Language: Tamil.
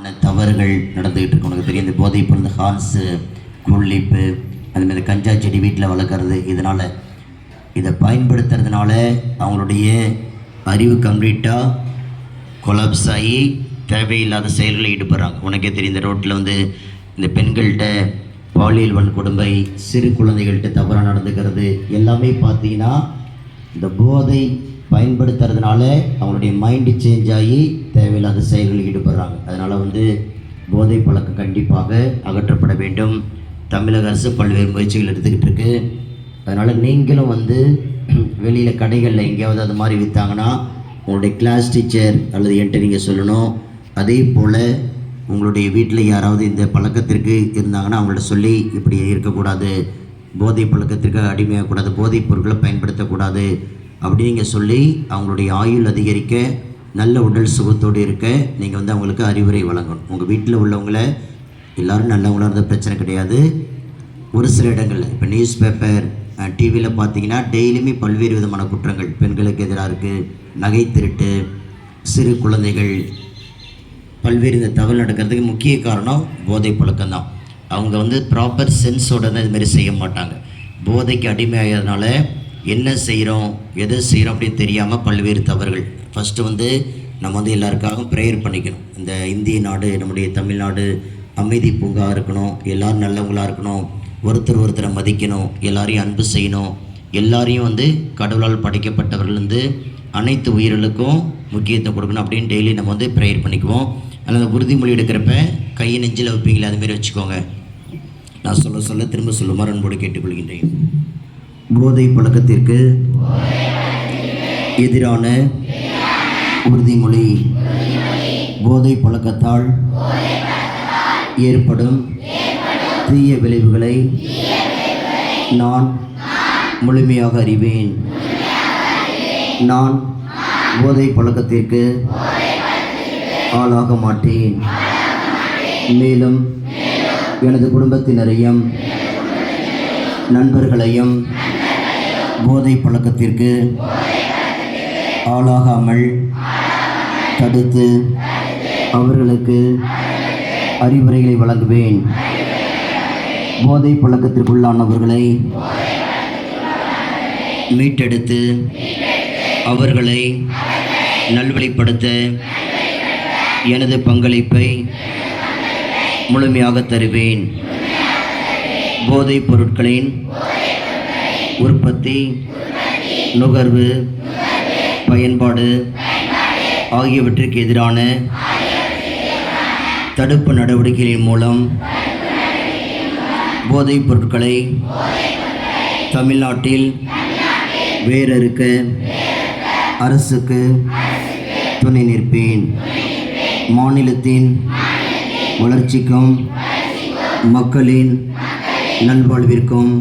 விதமான தவறுகள் நடந்துக்கிட்டு இருக்கு. உனக்கு தெரியும், இந்த போதைப் பொருள், இந்த ஹான்ஸு, குள்ளிப்பு, அதுமாதிரி கஞ்சா செடி வீட்டில் வளர்க்குறது, இதனால் இதை பயன்படுத்துறதுனால அவங்களுடைய அறிவு கம்ப்ளீட்டாக கொலாப்ஸ் ஆகி தேவையில்லாத செயல்களை ஈடுபடுறாங்க. உனக்கே தெரியும், இந்த ரோட்டில் வந்து இந்த பெண்கள்கிட்ட பாலியல் வன்கொடுமை, சிறு குழந்தைகள்கிட்ட தவறாக நடந்துக்கிறது எல்லாமே பார்த்தீங்கன்னா இந்த போதை பயன்படுத்துறதுனால அவங்களுடைய மைண்டு சேஞ்ச் ஆகி தேவையில்லாத செயல்களில் ஈடுபடுறாங்க. அதனால் வந்து போதை பழக்கம் கண்டிப்பாக அகற்றப்பட வேண்டும். தமிழக அரசு பல்வேறு முயற்சிகள் எடுத்துக்கிட்டு இருக்கு. அதனால் நீங்களும் வந்து வெளியில் கடைகளில் எங்கேயாவது அது மாதிரி விற்றாங்கன்னா உங்களுடைய கிளாஸ் டீச்சர் அல்லது என்கிட்ட நீங்கள் சொல்லணும். அதே போல் உங்களுடைய வீட்டில் யாராவது இந்த பழக்கத்திற்கு இருந்தாங்கன்னா அவங்கள்ட்ட சொல்லி இப்படி இருக்கக்கூடாது, போதை பழக்கத்திற்கு அடிமையாகக்கூடாது, போதைப் பொருட்களை பயன்படுத்தக்கூடாது அப்படி நீங்கள் சொல்லி அவங்களுடைய ஆயுள் அதிகரிக்க, நல்ல உடல் சுகத்தோடு இருக்க நீங்கள் வந்து அவங்களுக்கு அறிவுரை வழங்கணும். உங்கள் வீட்டில் உள்ளவங்கள எல்லோரும் நல்லவங்களாக இருந்தால் பிரச்சனை கிடையாது. ஒரு சில இடங்களில் இப்போ நியூஸ் பேப்பர், டிவியில் பார்த்தீங்கன்னா டெய்லியுமே பல்வேறு விதமான குற்றங்கள் பெண்களுக்கு எதிராக இருக்குது. நகை திருட்டு, சிறு குழந்தைகள், பல்வேறு இந்த தவறு நடக்கிறதுக்கு முக்கிய காரணம் போதை பழக்கம்தான். அவங்க வந்து ப்ராப்பர் சென்ஸோட தான் இதுமாரி செய்ய மாட்டாங்க. போதைக்கு அடிமையாகிறதுனால என்ன செய்கிறோம், எதை செய்கிறோம் அப்படின்னு தெரியாமல் பல்வேறு தவறுகள். ஃபஸ்ட்டு வந்து நம்ம வந்து எல்லாருக்காகவும் ப்ரேயர் பண்ணிக்கணும். இந்த இந்திய நாடு, நம்முடைய தமிழ்நாடு அமைதி பூங்கா இருக்கணும், எல்லோரும் நல்லவங்களாக இருக்கணும், ஒருத்தரை மதிக்கணும், எல்லாரையும் அன்பு செய்யணும், எல்லாரையும் வந்து கடவுளால் படைக்கப்பட்டவர்கள் வந்து அனைத்து உயிர்களுக்கும் முக்கியத்துவம் கொடுக்கணும் அப்படின்னு டெய்லி நம்ம வந்து ப்ரேயர் பண்ணிக்குவோம். அதில் உறுதிமொழி எடுக்கிறப்ப கையை நெஞ்சில் வைப்பீங்களே, அதுமாரி வச்சுக்கோங்க. நான் சொல்ல திரும்ப சொல்லுமாறு அன்போடு கேட்டுக்கொள்கின்றேன். போதை பழக்கத்திற்கு எதிரான உறுதிமொழி. போதை பழக்கத்தால் ஏற்படும் தீய விளைவுகளை நான் முழுமையாக அறிவேன். நான் போதை பழக்கத்திற்கு ஆளாக மாட்டேன். மேலும் எனது குடும்பத்தினரையும் நண்பர்களையும் போதை பழக்கத்திற்கு ஆளாகாமல் தடுத்து அவர்களுக்கு அறிவுரைகளை வழங்குவேன். போதை பழக்கத்திற்குள்ளானவர்களை மீட்டெடுத்து அவர்களை நல்வழிப்படுத்த எனது பங்களிப்பை முழுமையாக தருவேன். போதைப் பொருட்களின் உற்பத்தி, நுகர்வு, பயன்பாடு ஆகியவற்றிற்கு எதிரான தடுப்பு நடவடிக்கைகளின் மூலம் போதைப் பொருட்களை தமிழ்நாட்டில் வேறறுக்க அரசுக்கு துணை நிற்பேன். மாநிலத்தின் வளர்ச்சிக்கும் மக்களின் நல்வாழ்விற்கும்